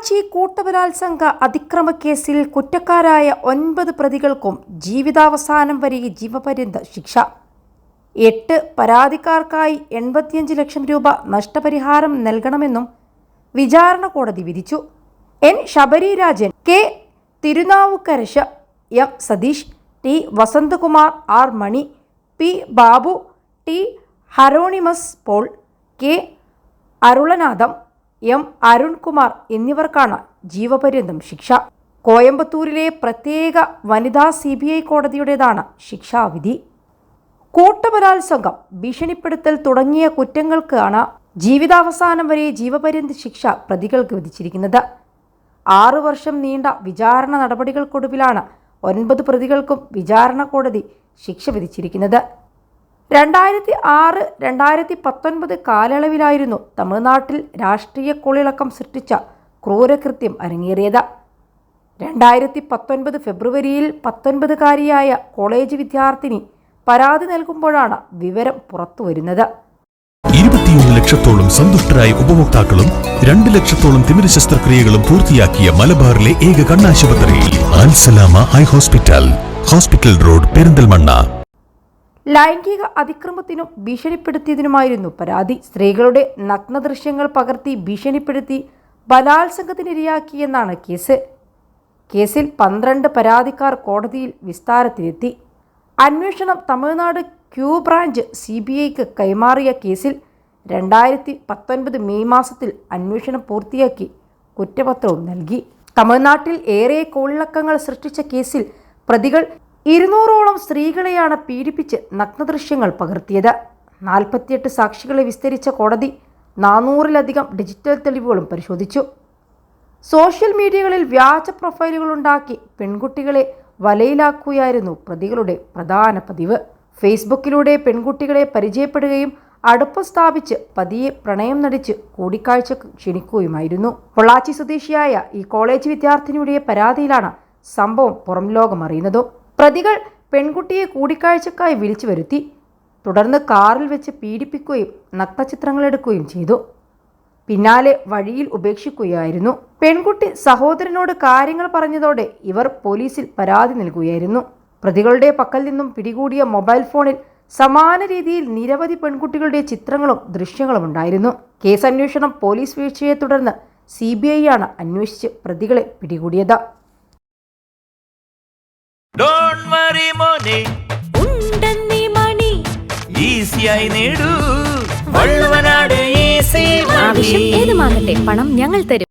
പൊള്ളാച്ചി കൂട്ടബലാത്സംഗ അതിക്രമക്കേസിൽ കുറ്റക്കാരായ 9 പ്രതികൾക്കും ജീവിതാവസാനം വരെ ജീവപര്യന്ത ശിക്ഷ. 8 പരാതിക്കാർക്കായി 85 ലക്ഷം രൂപ നഷ്ടപരിഹാരം നൽകണമെന്നും വിചാരണ കോടതി വിധിച്ചു. N Sabarirajan, K Thirunavukkarasu, M Satheesh, T Vasanthakumar, R Mani, P Babu, T Hieronymus Paul, K Arulanatham, M Arunkumar എന്നിവർക്കാണ് ജീവപര്യന്തം ശിക്ഷ. കോയമ്പത്തൂരിലെ പ്രത്യേക വനിതാ CBI കോടതിയുടേതാണ് ശിക്ഷാവിധി. കൂട്ടബലാത്സംഗം, ഭീഷണിപ്പെടുത്തൽ തുടങ്ങിയ കുറ്റങ്ങൾക്കാണ് ജീവിതാവസാനം വരെ ജീവപര്യന്ത ശിക്ഷ പ്രതികൾക്ക് വിധിച്ചിരിക്കുന്നത്. 6 വർഷം നീണ്ട വിചാരണ നടപടികൾക്കൊടുവിലാണ് 9 പ്രതികൾക്കും വിചാരണ കോടതി ശിക്ഷ വിധിച്ചിരിക്കുന്നത്. 2006-2019 കാലയളവിലായിരുന്നു തമിഴ്നാട്ടിൽ രാഷ്ട്രീയ കൊളിളക്കം സൃഷ്ടിച്ച ക്രൂരകൃത്യം അരങ്ങേറിയത്. 2019 ഫെബ്രുവരിയിൽ 19കാരിയായ കോളേജ് വിദ്യാർത്ഥിനി പരാതി നൽകുമ്പോഴാണ് വിവരം പുറത്തുവരുന്നത്. 21 ലക്ഷത്തോളം സന്തുഷ്ടരായ ഉപഭോക്താക്കളും 2 ലക്ഷത്തോളം തിമിര ശസ്ത്രക്രിയകളും പൂർത്തിയാക്കിയ മലബാറിലെ ഏക കണ്ണാശുപത്രി Al Salama high hospital, hospital road, Perinthalmanna. ലൈംഗിക അതിക്രമത്തിനും ഭീഷണിപ്പെടുത്തിയതിനുമായിരുന്നു പരാതി. സ്ത്രീകളുടെ നഗ്നദൃശ്യങ്ങൾ പകർത്തി ഭീഷണിപ്പെടുത്തി ബലാത്സംഗത്തിനിരയാക്കിയെന്നാണ് കേസ്. കേസിൽ 12 പരാതിക്കാർ കോടതിയിൽ വിസ്താരത്തിലെത്തി. അന്വേഷണം തമിഴ്നാട് ക്യൂ ബ്രാഞ്ച് CBIക്ക് കൈമാറിയ കേസിൽ 2019 മെയ് മാസത്തിൽ അന്വേഷണം പൂർത്തിയാക്കി കുറ്റപത്രവും നൽകി. തമിഴ്നാട്ടിൽ ഏറെ കൊള്ളക്കങ്ങൾ സൃഷ്ടിച്ച കേസിൽ പ്രതികൾ 200ഓളം സ്ത്രീകളെയാണ് പീഡിപ്പിച്ച് നഗ്നദൃശ്യങ്ങൾ പകർത്തിയത്. 48 സാക്ഷികളെ വിസ്തരിച്ച കോടതി 400-ലധികം ഡിജിറ്റൽ തെളിവുകളും പരിശോധിച്ചു. സോഷ്യൽ മീഡിയകളിൽ വ്യാജ പ്രൊഫൈലുകളുണ്ടാക്കി പെൺകുട്ടികളെ വലയിലാക്കുകയായിരുന്നു പ്രതികളുടെ പ്രധാന പതിവ്. ഫേസ്ബുക്കിലൂടെ പെൺകുട്ടികളെ പരിചയപ്പെടുകയും അടുപ്പം സ്ഥാപിച്ച് പതിയെ പ്രണയം നടിച്ച് കൂടിക്കാഴ്ച ക്ഷണിക്കുകയുമായിരുന്നു. പൊള്ളാച്ചി സ്വദേശിയായ ഈ കോളേജ് വിദ്യാർത്ഥിനിയുടെ പരാതിയിലാണ് സംഭവം പുറം ലോകം അറിയുന്നത്. പ്രതികൾ പെൺകുട്ടിയെ കൂടിക്കാഴ്ചക്കായി വിളിച്ചു വരുത്തി. തുടർന്ന് കാറിൽ വെച്ച് പീഡിപ്പിക്കുകയും നഗ്നചിത്രങ്ങൾ എടുക്കുകയും ചെയ്തു. പിന്നാലെ വഴിയിൽ ഉപേക്ഷിക്കുകയായിരുന്നു. പെൺകുട്ടി സഹോദരനോട് കാര്യങ്ങൾ പറഞ്ഞതോടെ ഇവർ പോലീസിൽ പരാതി നൽകുകയായിരുന്നു. പ്രതികളുടെ പക്കൽ നിന്നും പിടികൂടിയ മൊബൈൽ ഫോണിൽ സമാന രീതിയിൽ നിരവധി പെൺകുട്ടികളുടെ ചിത്രങ്ങളും ദൃശ്യങ്ങളും ഉണ്ടായിരുന്നു. കേസ് അന്വേഷണം പോലീസ് വീഴ്ചയെ തുടർന്ന് CBI ആണ് അന്വേഷിച്ച് പ്രതികളെ പിടികൂടിയത്. ആവശ്യം ഏതുമാകട്ടെ, പണം ഞങ്ങൾ തരും.